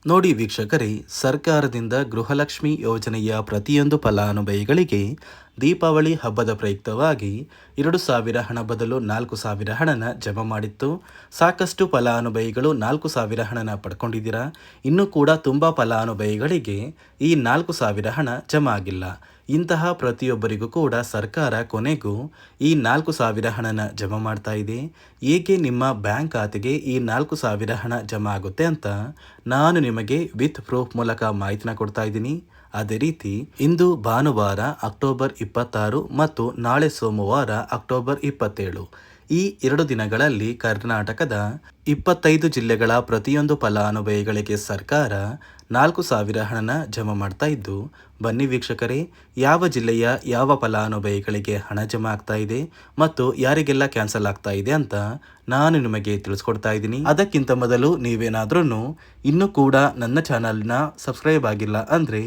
ನೋಡಿ ವೀಕ್ಷಕರೇ, ಸರ್ಕಾರದಿಂದ ಗೃಹಲಕ್ಷ್ಮಿ ಯೋಜನೆಯ ಪ್ರತಿಯೊಂದು ಫಲಾನುಭವಿಗಳಿಗೆ ದೀಪಾವಳಿ ಹಬ್ಬದ ಪ್ರಯುಕ್ತವಾಗಿ 2,000 ಹಣ ಬದಲು 4,000 ಹಣನ ಜಮಾ ಮಾಡಿತ್ತು. ಸಾಕಷ್ಟು ಫಲಾನುಭವಿಗಳು 4,000 ಹಣನ ಪಡ್ಕೊಂಡಿದ್ದೀರಾ. ಇನ್ನೂ ಕೂಡ ತುಂಬ ಫಲಾನುಭವಿಗಳಿಗೆ ಈ 4,000 ಹಣ ಜಮಾ ಆಗಿಲ್ಲ. ಇಂತಹ ಪ್ರತಿಯೊಬ್ಬರಿಗೂ ಕೂಡ ಸರ್ಕಾರ ಕೊನೆಗೂ ಈ 4,000 ಹಣನ ಜಮಾ ಮಾಡ್ತಾ ಇದೆ. ಹೇಗೆ ನಿಮ್ಮ ಬ್ಯಾಂಕ್ ಖಾತೆಗೆ ಈ 4,000 ಹಣ ಜಮಾ ಆಗುತ್ತೆ ಅಂತ ನಾನು ನಿಮಗೆ ವಿತ್ ಪ್ರೂಫ್ ಮೂಲಕ ಮಾಹಿತಿನ ಕೊಡ್ತಾ ಇದ್ದೀನಿ. ಅದೇ ರೀತಿ ಇಂದು ಭಾನುವಾರ ಅಕ್ಟೋಬರ್ 26 ಮತ್ತು ನಾಳೆ ಸೋಮವಾರ ಅಕ್ಟೋಬರ್ 27, ಈ 2 ದಿನಗಳಲ್ಲಿ ಕರ್ನಾಟಕದ 25 ಜಿಲ್ಲೆಗಳ ಪ್ರತಿಯೊಂದು ಫಲಾನುಭವಿಗಳಿಗೆ ಸರ್ಕಾರ 4,000 ಹಣನ ಜಮಾ ಮಾಡ್ತಾ ಇದ್ದು, ಬನ್ನಿ ವೀಕ್ಷಕರೇ, ಯಾವ ಜಿಲ್ಲೆಯ ಯಾವ ಫಲಾನುಭವಿಗಳಿಗೆ ಹಣ ಜಮಾ ಆಗ್ತಾ ಇದೆ ಮತ್ತು ಯಾರಿಗೆಲ್ಲ ಕ್ಯಾನ್ಸಲ್ ಆಗ್ತಾ ಇದೆ ಅಂತ ನಾನು ನಿಮಗೆ ತಿಳಿಸ್ಕೊಡ್ತಾ ಇದ್ದೀನಿ. ಅದಕ್ಕಿಂತ ಮೊದಲು ನೀವೇನಾದ್ರೂ ಇನ್ನೂ ಕೂಡ ನನ್ನ ಚಾನಲ್ನ ಸಬ್ಸ್ಕ್ರೈಬ್ ಆಗಿಲ್ಲ ಅಂದರೆ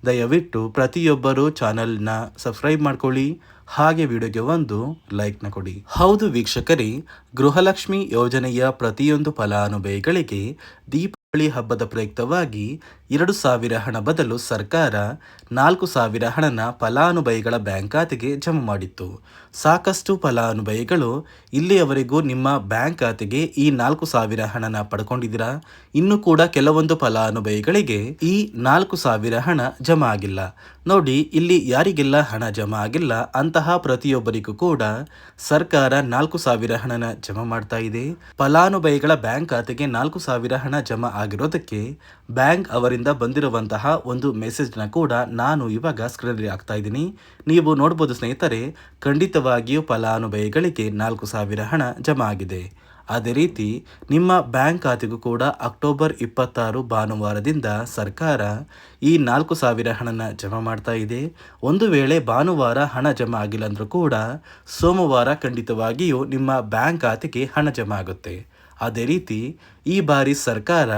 ದಯವಿಟ್ಟು ಪ್ರತಿಯೊಬ್ಬರು ಚಾನಲ್ನ ಸಬ್ಸ್ಕ್ರೈಬ್ ಮಾಡ್ಕೊಳ್ಳಿ, ಹಾಗೆ ವಿಡಿಯೋಗೆ ಒಂದು ಲೈಕ್ನ ಕೊಡಿ. ಹೌದು ವೀಕ್ಷಕರೇ, ಗೃಹಲಕ್ಷ್ಮಿ ಯೋಜನೆಯ ಪ್ರತಿಯೊಂದು ಫಲಾನುಭವಿಗಳಿಗೆ ದೀಪಾವಳಿ ಹಬ್ಬದ ಪ್ರಯುಕ್ತವಾಗಿ 2,000 ಹಣ ಬದಲು ಸರ್ಕಾರ 4,000 ಹಣನ ಫಲಾನುಭವಿಗಳ ಬ್ಯಾಂಕ್ ಖಾತೆಗೆ ಜಮಾ ಮಾಡಿತ್ತು. ಸಾಕಷ್ಟು ಫಲಾನುಭವಿಗಳು ಇಲ್ಲಿಯವರೆಗೂ ನಿಮ್ಮ ಬ್ಯಾಂಕ್ ಖಾತೆಗೆ ಈ 4,000 ಹಣನ ಪಡ್ಕೊಂಡಿದ್ದೀರಾ. ಇನ್ನು ಕೂಡ ಕೆಲವೊಂದು ಫಲಾನುಭವಿಗಳಿಗೆ ಈ 4,000 ಹಣ ಜಮಾ ಆಗಿಲ್ಲ. ನೋಡಿ, ಇಲ್ಲಿ ಯಾರಿಗೆಲ್ಲ ಹಣ ಜಮಾ ಆಗಿಲ್ಲ ಅಂತಹ ಪ್ರತಿಯೊಬ್ಬರಿಗೂ ಕೂಡ ಸರ್ಕಾರ 4,000 ಹಣನ ಜಮಾ ಮಾಡ್ತಾ ಇದೆ. ಫಲಾನುಭವಿಗಳ ಬ್ಯಾಂಕ್ ಖಾತೆಗೆ 4,000 ಹಣ ಜಮಾ ಆಗಿರೋದಕ್ಕೆ ಬ್ಯಾಂಕ್ ಅವರಿಂದ ಬಂದಿರುವಂತಹ ಒಂದು ಮೆಸೇಜ್ನ ಕೂಡ ನಾನು ಇವಾಗ ಸ್ಕ್ರೀನಲ್ಲಿ ಹಾಕ್ತಾ ಇದ್ದೀನಿ. ನೀವು ನೋಡ್ಬೋದು ಸ್ನೇಹಿತರೆ, ಖಂಡಿತವಾಗಿಯೂ ಫಲಾನುಭವಿಗಳಿಗೆ 4,000 ಹಣ ಜಮಾ ಆಗಿದೆ. ಅದೇ ರೀತಿ ನಿಮ್ಮ ಬ್ಯಾಂಕ್ ಖಾತೆಗೂ ಕೂಡ ಅಕ್ಟೋಬರ್ 26 ಭಾನುವಾರದಿಂದ ಸರ್ಕಾರ ಈ 4,000 ಹಣನ ಜಮಾ ಮಾಡ್ತಾ ಇದೆ. ಒಂದು ವೇಳೆ ಭಾನುವಾರ ಹಣ ಜಮಾ ಆಗಿಲ್ಲ ಅಂದರೂ ಕೂಡ ಸೋಮವಾರ ಖಂಡಿತವಾಗಿಯೂ ನಿಮ್ಮ ಬ್ಯಾಂಕ್ ಖಾತೆಗೆ ಹಣ ಜಮಾ ಆಗುತ್ತೆ. ಅದೇ ರೀತಿ ಈ ಬಾರಿ ಸರ್ಕಾರ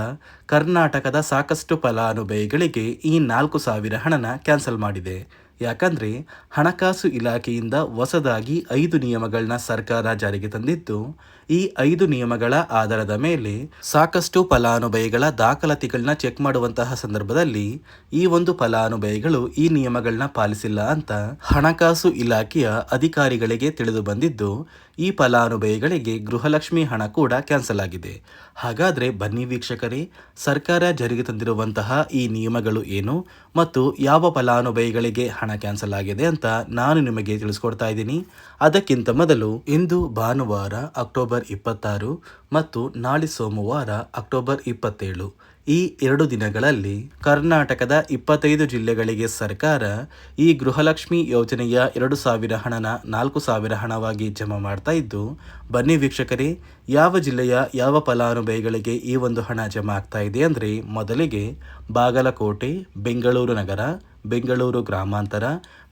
ಕರ್ನಾಟಕದ ಸಾಕಷ್ಟು ಫಲಾನುಭವಿಗಳಿಗೆ ಈ 4,000 ಹಣನ ಕ್ಯಾನ್ಸಲ್ ಮಾಡಿದೆ. ಯಾಕಂದರೆ ಹಣಕಾಸು ಇಲಾಖೆಯಿಂದ ಹೊಸದಾಗಿ 5 ನಿಯಮಗಳನ್ನ ಸರ್ಕಾರ ಜಾರಿಗೆ ತಂದಿದ್ದು, ಈ 5 ನಿಯಮಗಳ ಆಧಾರದ ಮೇಲೆ ಸಾಕಷ್ಟು ಫಲಾನುಭವಿಗಳ ದಾಖಲಾತಿಗಳನ್ನ ಚೆಕ್ ಮಾಡುವಂತಹ ಸಂದರ್ಭದಲ್ಲಿ ಈ ಒಂದು ಫಲಾನುಭವಿಗಳು ಈ ನಿಯಮಗಳನ್ನ ಪಾಲಿಸಿಲ್ಲ ಅಂತ ಹಣಕಾಸು ಇಲಾಖೆಯ ಅಧಿಕಾರಿಗಳಿಗೆ ತಿಳಿದು ಬಂದಿದ್ದು, ಈ ಫಲಾನುಭವಿಗಳಿಗೆ ಗೃಹಲಕ್ಷ್ಮಿ ಹಣ ಕೂಡ ಕ್ಯಾನ್ಸಲ್ ಆಗಿದೆ. ಹಾಗಾದರೆ ಬನ್ನಿ ವೀಕ್ಷಕರೇ, ಸರ್ಕಾರ ಜಾರಿಗೆ ತಂದಿರುವಂತಹ ಈ ನಿಯಮಗಳು ಏನು ಮತ್ತು ಯಾವ ಫಲಾನುಭವಿಗಳಿಗೆ ಹಣ ಕ್ಯಾನ್ಸಲ್ ಆಗಿದೆ ಅಂತ ನಾನು ನಿಮಗೆ ತಿಳಿಸ್ಕೊಡ್ತಾ ಇದ್ದೀನಿ. ಅದಕ್ಕಿಂತ ಮೊದಲು ಇಂದು ಭಾನುವಾರ ಅಕ್ಟೋಬರ್ 26 ಮತ್ತು ನಾಳೆ ಸೋಮವಾರ ಅಕ್ಟೋಬರ್ 27, ಈ 2 ದಿನಗಳಲ್ಲಿ ಕರ್ನಾಟಕದ 25 ಜಿಲ್ಲೆಗಳಿಗೆ ಸರ್ಕಾರ ಈ ಗೃಹಲಕ್ಷ್ಮಿ ಯೋಜನೆಯ 2,000 ಹಣನ 4,000 ಹಣವಾಗಿ ಜಮಾ ಮಾಡ್ತಾ ಇದ್ದು, ಬನ್ನಿ ವೀಕ್ಷಕರೇ, ಯಾವ ಜಿಲ್ಲೆಯ ಯಾವ ಫಲಾನುಭವಿಗಳಿಗೆ ಈ ಒಂದು ಹಣ ಜಮಾ ಆಗ್ತಾ ಇದೆ ಅಂದರೆ, ಮೊದಲಿಗೆ ಬಾಗಲಕೋಟೆ, ಬೆಂಗಳೂರು ನಗರ, ಬೆಂಗಳೂರು ಗ್ರಾಮಾಂತರ,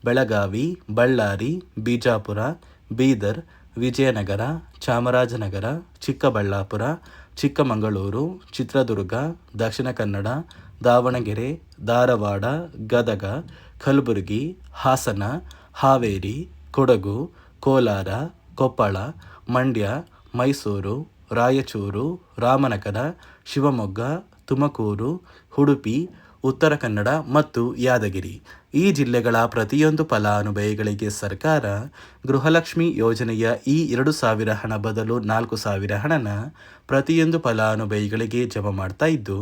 ಬೆಳಗಾವಿ, ಬಳ್ಳಾರಿ, ಬಿಜಾಪುರ, ಬೀದರ್, ವಿಜಯನಗರ, ಚಾಮರಾಜನಗರ, ಚಿಕ್ಕಬಳ್ಳಾಪುರ, ಚಿಕ್ಕಮಗಳೂರು, ಚಿತ್ರದುರ್ಗ, ದಕ್ಷಿಣ ಕನ್ನಡ, ದಾವಣಗೆರೆ, ಧಾರವಾಡ, ಗದಗ, ಕಲಬುರಗಿ, ಹಾಸನ, ಹಾವೇರಿ, ಕೊಡಗು, ಕೋಲಾರ, ಕೊಪ್ಪಳ, ಮಂಡ್ಯ, ಮೈಸೂರು, ರಾಯಚೂರು, ರಾಮನಗರ, ಶಿವಮೊಗ್ಗ, ತುಮಕೂರು, ಉಡುಪಿ, ಉತ್ತರ ಕನ್ನಡ ಮತ್ತು ಯಾದಗಿರಿ, ಈ ಜಿಲ್ಲೆಗಳ ಪ್ರತಿಯೊಂದು ಫಲಾನುಭವಿಗಳಿಗೆ ಸರ್ಕಾರ ಗೃಹಲಕ್ಷ್ಮಿ ಯೋಜನೆಯ ಈ 2,000 ಹಣ ಬದಲು 4,000 ಹಣನ ಪ್ರತಿಯೊಂದು ಫಲಾನುಭವಿಗಳಿಗೆ ಜಮಾ ಮಾಡ್ತಾ ಇದ್ದು,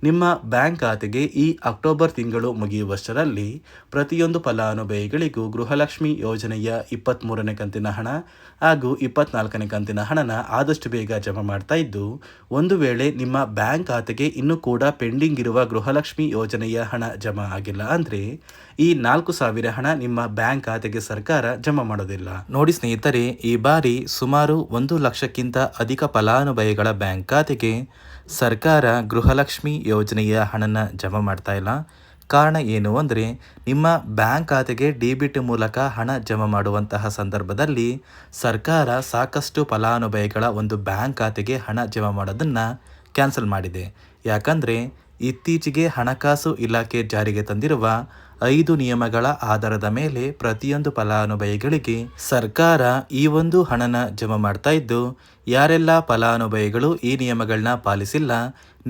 ನಿಮ್ಮ ಬ್ಯಾಂಕ್ ಖಾತೆಗೆ ಈ ಅಕ್ಟೋಬರ್ ತಿಂಗಳು ಮುಗಿಯುವಷ್ಟರಲ್ಲಿ ಪ್ರತಿಯೊಂದು ಫಲಾನುಭವಿಗಳಿಗೂ ಗೃಹಲಕ್ಷ್ಮಿ ಯೋಜನೆಯ 23ನೇ ಕಂತಿನ ಹಣ ಹಾಗೂ 24ನೇ ಕಂತಿನ ಹಣನ ಆದಷ್ಟು ಬೇಗ ಜಮಾ ಮಾಡ್ತಾ ಇದ್ದು, ಒಂದು ವೇಳೆ ನಿಮ್ಮ ಬ್ಯಾಂಕ್ ಖಾತೆಗೆ ಇನ್ನೂ ಕೂಡ ಪೆಂಡಿಂಗ್ ಇರುವ ಗೃಹಲಕ್ಷ್ಮಿ ಯೋಜನೆಯ ಹಣ ಜಮಾ ಆಗಿಲ್ಲ ಅಂದರೆ ಈ 4,000 ಹಣ ನಿಮ್ಮ ಬ್ಯಾಂಕ್ ಖಾತೆಗೆ ಸರ್ಕಾರ ಜಮಾ ಮಾಡೋದಿಲ್ಲ. ನೋಡಿ ಸ್ನೇಹಿತರೆ, ಈ ಬಾರಿ ಸುಮಾರು 1 ಲಕ್ಷಕ್ಕಿಂತ ಅಧಿಕ ಫಲಾನುಭವಿಗಳ ಬ್ಯಾಂಕ್ ಖಾತೆಗೆ ಸರ್ಕಾರ ಗೃಹಲಕ್ಷ್ಮಿ ಯೋಜನೆಯ ಹಣನ ಜಮಾ ಮಾಡ್ತಾ ಇಲ್ಲ. ಕಾರಣ ಏನು ಅಂದರೆ, ನಿಮ್ಮ ಬ್ಯಾಂಕ್ ಖಾತೆಗೆ ಡೆಬಿಟ್ ಮೂಲಕ ಹಣ ಜಮಾ ಮಾಡುವಂತಹ ಸಂದರ್ಭದಲ್ಲಿ ಸರ್ಕಾರ ಸಾಕಷ್ಟು ಫಲಾನುಭವಿಗಳ ಒಂದು ಬ್ಯಾಂಕ್ ಖಾತೆಗೆ ಹಣ ಜಮಾ ಮಾಡೋದನ್ನು ಕ್ಯಾನ್ಸಲ್ ಮಾಡಿದೆ. ಯಾಕಂದರೆ ಇತ್ತೀಚೆಗೆ ಹಣಕಾಸು ಇಲಾಖೆ ಜಾರಿಗೆ ತಂದಿರುವ 5 ನಿಯಮಗಳ ಆಧಾರದ ಮೇಲೆ ಪ್ರತಿಯೊಂದು ಫಲಾನುಭವಿಗಳಿಗೆ ಸರ್ಕಾರ ಈ ಒಂದು ಹಣನ ಜಮಾ ಮಾಡ್ತಾ ಇದ್ದು, ಯಾರೆಲ್ಲ ಫಲಾನುಭವಿಗಳು ಈ ನಿಯಮಗಳನ್ನ ಪಾಲಿಸಿಲ್ಲ,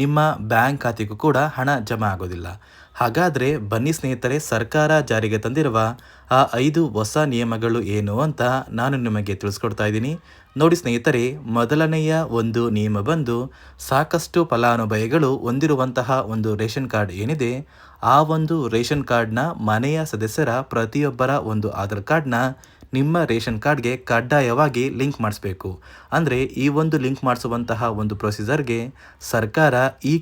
ನಿಮ್ಮ ಬ್ಯಾಂಕ್ ಖಾತೆಗೂ ಕೂಡ ಹಣ ಜಮಾ ಆಗೋದಿಲ್ಲ. ಹಾಗಾದರೆ ಬನ್ನಿ ಸ್ನೇಹಿತರೆ, ಸರ್ಕಾರ ಜಾರಿಗೆ ತಂದಿರುವ ಆ 5 ಹೊಸ ನಿಯಮಗಳು ಏನು ಅಂತ ನಾನು ನಿಮಗೆ ತಿಳಿಸ್ಕೊಡ್ತಾ ಇದ್ದೀನಿ. ನೋಡಿ ಸ್ನೇಹಿತರೆ, ಮೊದಲನೆಯ ಒಂದು ನಿಯಮ ಬಂದು, ಸಾಕಷ್ಟು ಫಲಾನುಭವಿಗಳು ಹೊಂದಿರುವಂತಹ ಒಂದು ರೇಷನ್ ಕಾರ್ಡ್ ಏನಿದೆ, ಆ ಒಂದು ರೇಷನ್ ಕಾರ್ಡ್ನ ಮನೆಯ ಸದಸ್ಯರ ಪ್ರತಿಯೊಬ್ಬರ ಒಂದು ಆಧಾರ್ ಕಾರ್ಡ್ನ ನಿಮ್ಮ ರೇಷನ್ ಕಾರ್ಡ್ಗೆ ಕಡ್ಡಾಯವಾಗಿ ಲಿಂಕ್ ಮಾಡಿಸ್ಬೇಕು. ಅಂದರೆ ಈ ಒಂದು ಲಿಂಕ್ ಮಾಡಿಸುವಂತಹ ಒಂದು ಪ್ರೊಸೀಜರ್ಗೆ ಸರ್ಕಾರ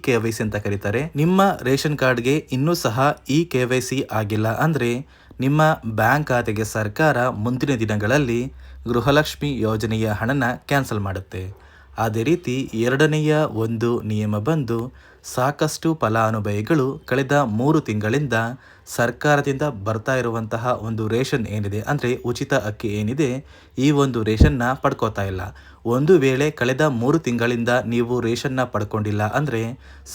KYC ಅಂತ ಕರೀತಾರೆ. ನಿಮ್ಮ ರೇಷನ್ ಕಾರ್ಡ್ಗೆ ಇನ್ನೂ ಸಹ KYC ಆಗಿಲ್ಲ ಅಂದರೆ ನಿಮ್ಮ ಬ್ಯಾಂಕ್ ಖಾತೆಗೆ ಸರ್ಕಾರ ಮುಂದಿನ ದಿನಗಳಲ್ಲಿ ಗೃಹಲಕ್ಷ್ಮಿ ಯೋಜನೆಯ ಹಣನ ಕ್ಯಾನ್ಸಲ್ ಮಾಡುತ್ತೆ. ಅದೇ ರೀತಿ ಎರಡನೆಯ ಒಂದು ನಿಯಮ ಬಂದು, ಸಾಕಷ್ಟು ಫಲಾನುಭವಿಗಳು ಕಳೆದ 3 ತಿಂಗಳಿಂದ ಸರ್ಕಾರದಿಂದ ಬರ್ತಾ ಇರುವಂತಹ ಒಂದು ರೇಷನ್ ಏನಿದೆ, ಅಂದರೆ ಉಚಿತ ಅಕ್ಕಿ ಏನಿದೆ, ಈ ಒಂದು ರೇಷನ್ನ ಪಡ್ಕೋತಾ ಇಲ್ಲ. ಒಂದು ವೇಳೆ ಕಳೆದ 3 ತಿಂಗಳಿಂದ ನೀವು ರೇಷನ್ನ ಪಡ್ಕೊಂಡಿಲ್ಲ ಅಂದರೆ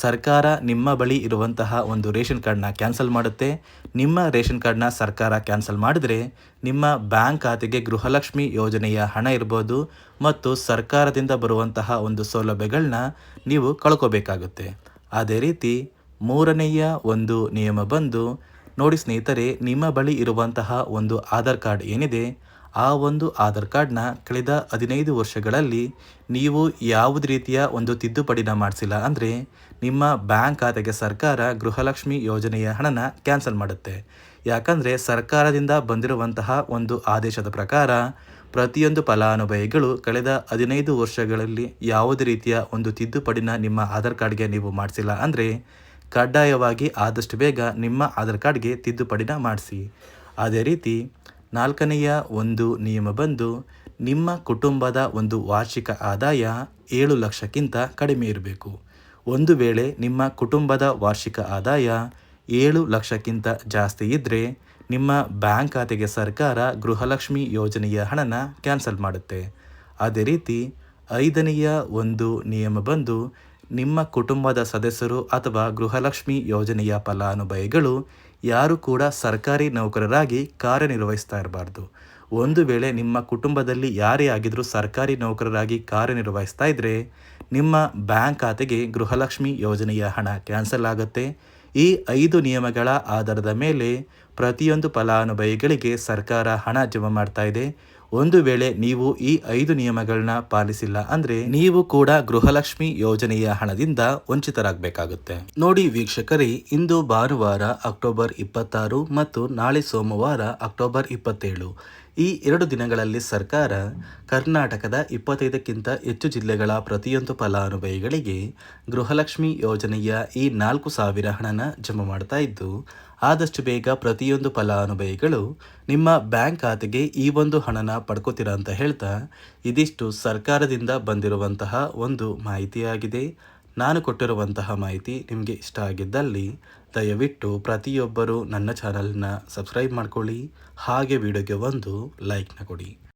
ಸರ್ಕಾರ ನಿಮ್ಮ ಬಳಿ ಇರುವಂತಹ ಒಂದು ರೇಷನ್ ಕಾರ್ಡ್ನ ಕ್ಯಾನ್ಸಲ್ ಮಾಡುತ್ತೆ. ನಿಮ್ಮ ರೇಷನ್ ಕಾರ್ಡ್ನ ಸರ್ಕಾರ ಕ್ಯಾನ್ಸಲ್ ಮಾಡಿದರೆ ನಿಮ್ಮ ಬ್ಯಾಂಕ್ ಖಾತೆಗೆ ಗೃಹಲಕ್ಷ್ಮಿ ಯೋಜನೆಯ ಹಣ ಇರ್ಬೋದು ಮತ್ತು ಸರ್ಕಾರದಿಂದ ಬರುವಂತಹ ಒಂದು ಸೌಲಭ್ಯಗಳನ್ನ ನೀವು ಕಳ್ಕೋಬೇಕಾಗುತ್ತೆ. ಅದೇ ರೀತಿ ಮೂರನೆಯ ಒಂದು ನಿಯಮ ಬಂದು, ನೋಡಿ ಸ್ನೇಹಿತರೆ, ನಿಮ್ಮ ಬಳಿ ಇರುವಂತಹ ಒಂದು ಆಧಾರ್ ಕಾರ್ಡ್ ಏನಿದೆ, ಆ ಒಂದು ಆಧಾರ್ ಕಾರ್ಡ್ನ ಕಳೆದ 15 ವರ್ಷಗಳಲ್ಲಿ ನೀವು ಯಾವುದೇ ರೀತಿಯ ಒಂದು ತಿದ್ದುಪಡಿನ ಮಾಡಿಸಿಲ್ಲ ಅಂದರೆ ನಿಮ್ಮ ಬ್ಯಾಂಕ್ ಖಾತೆಗೆ ಸರ್ಕಾರ ಗೃಹಲಕ್ಷ್ಮಿ ಯೋಜನೆಯ ಹಣನ ಕ್ಯಾನ್ಸಲ್ ಮಾಡುತ್ತೆ. ಯಾಕಂದರೆ ಸರ್ಕಾರದಿಂದ ಬಂದಿರುವಂತಹ ಒಂದು ಆದೇಶದ ಪ್ರಕಾರ ಪ್ರತಿಯೊಂದು ಫಲಾನುಭವಿಗಳು ಕಳೆದ 15 ವರ್ಷಗಳಲ್ಲಿ ಯಾವುದೇ ರೀತಿಯ ಒಂದು ತಿದ್ದುಪಡಿನ ನಿಮ್ಮ ಆಧಾರ್ ಕಾರ್ಡ್ಗೆ ನೀವು ಮಾಡಿಸಿಲ್ಲ ಅಂದರೆ ಕಡ್ಡಾಯವಾಗಿ ಆದಷ್ಟು ಬೇಗ ನಿಮ್ಮ ಆಧಾರ್ ಕಾರ್ಡ್ಗೆ ತಿದ್ದುಪಡಿನ ಮಾಡಿಸಿ. ಅದೇ ರೀತಿ ನಾಲ್ಕನೆಯ ಒಂದು ನಿಯಮ ಬಂದು, ನಿಮ್ಮ ಕುಟುಂಬದ ಒಂದು ವಾರ್ಷಿಕ ಆದಾಯ 7 ಲಕ್ಷಕ್ಕಿಂತ ಕಡಿಮೆ ಇರಬೇಕು. ಒಂದು ವೇಳೆ ನಿಮ್ಮ ಕುಟುಂಬದ ವಾರ್ಷಿಕ ಆದಾಯ 7 ಲಕ್ಷಕ್ಕಿಂತ ಜಾಸ್ತಿ ಇದ್ದರೆ ನಿಮ್ಮ ಬ್ಯಾಂಕ್ ಖಾತೆಗೆ ಸರ್ಕಾರ ಗೃಹಲಕ್ಷ್ಮಿ ಯೋಜನೆಯ ಹಣನ ಕ್ಯಾನ್ಸಲ್ ಮಾಡುತ್ತೆ. ಅದೇ ರೀತಿ ಐದನೆಯ ಒಂದು ನಿಯಮ ಬಂದು, ನಿಮ್ಮ ಕುಟುಂಬದ ಸದಸ್ಯರು ಅಥವಾ ಗೃಹಲಕ್ಷ್ಮಿ ಯೋಜನೆಯ ಫಲಾನುಭವಿಗಳು ಯಾರು ಕೂಡ ಸರ್ಕಾರಿ ನೌಕರರಾಗಿ ಕಾರ್ಯನಿರ್ವಹಿಸ್ತಾ ಇರಬಾರ್ದು. ಒಂದು ವೇಳೆ ನಿಮ್ಮ ಕುಟುಂಬದಲ್ಲಿ ಯಾರೇ ಆಗಿದ್ರೂ ಸರ್ಕಾರಿ ನೌಕರರಾಗಿ ಕಾರ್ಯನಿರ್ವಹಿಸ್ತಾ ಇದ್ದರೆ ನಿಮ್ಮ ಬ್ಯಾಂಕ್ ಖಾತೆಗೆ ಗೃಹಲಕ್ಷ್ಮಿ ಯೋಜನೆಯ ಹಣ ಕ್ಯಾನ್ಸಲ್ ಆಗುತ್ತೆ. ಈ 5 ನಿಯಮಗಳ ಆಧಾರದ ಮೇಲೆ ಪ್ರತಿಯೊಂದು ಫಲಾನುಭವಿಗಳಿಗೆ ಸರ್ಕಾರ ಹಣ ಜಮಾ ಮಾಡ್ತಾ ಇದೆ. ಒಂದು ವೇಳೆ ನೀವು ಈ 5 ನಿಯಮಗಳನ್ನ ಪಾಲಿಸಿಲ್ಲ ಅಂದರೆ ನೀವು ಕೂಡ ಗೃಹಲಕ್ಷ್ಮಿ ಯೋಜನೆಯ ಹಣದಿಂದ ವಂಚಿತರಾಗಬೇಕಾಗುತ್ತೆ. ನೋಡಿ ವೀಕ್ಷಕರೇ, ಇಂದು ಭಾನುವಾರ ಅಕ್ಟೋಬರ್ 26 ಮತ್ತು ನಾಳೆ ಸೋಮವಾರ ಅಕ್ಟೋಬರ್ 27. ಈ 2 ದಿನಗಳಲ್ಲಿ ಸರ್ಕಾರ ಕರ್ನಾಟಕದ 25ಕ್ಕಿಂತ ಹೆಚ್ಚು ಜಿಲ್ಲೆಗಳ ಪ್ರತಿಯೊಂದು ಫಲಾನುಭವಿಗಳಿಗೆ ಗೃಹಲಕ್ಷ್ಮಿ ಯೋಜನೆಯ ಈ 4,000 ಹಣನ ಜಮಾ ಮಾಡ್ತಾ ಇದ್ದು, ಆದಷ್ಟು ಬೇಗ ಪ್ರತಿಯೊಂದು ಫಲಾನುಭವಿಗಳು ನಿಮ್ಮ ಬ್ಯಾಂಕ್ ಖಾತೆಗೆ ಈ ಒಂದು ಹಣನ ಪಡ್ಕೋತೀರಾ ಅಂತ ಹೇಳ್ತಾ, ಇದಿಷ್ಟು ಸರ್ಕಾರದಿಂದ ಬಂದಿರುವಂತಹ ಒಂದು ಮಾಹಿತಿಯಾಗಿದೆ. ನಾನು ಕೊಟ್ಟಿರುವಂತಹ ಮಾಹಿತಿ ನಿಮಗೆ ಇಷ್ಟ ಆಗಿದ್ದಲ್ಲಿ ದಯವಿಟ್ಟು ಪ್ರತಿಯೊಬ್ಬರು ನನ್ನ ಚಾನಲ್ನ ಸಬ್ಸ್ಕ್ರೈಬ್ ಮಾಡ್ಕೊಳ್ಳಿ, ಹಾಗೆ ವಿಡಿಯೋಗೆ ಒಂದು ಲೈಕ್ನ ಕೊಡಿ.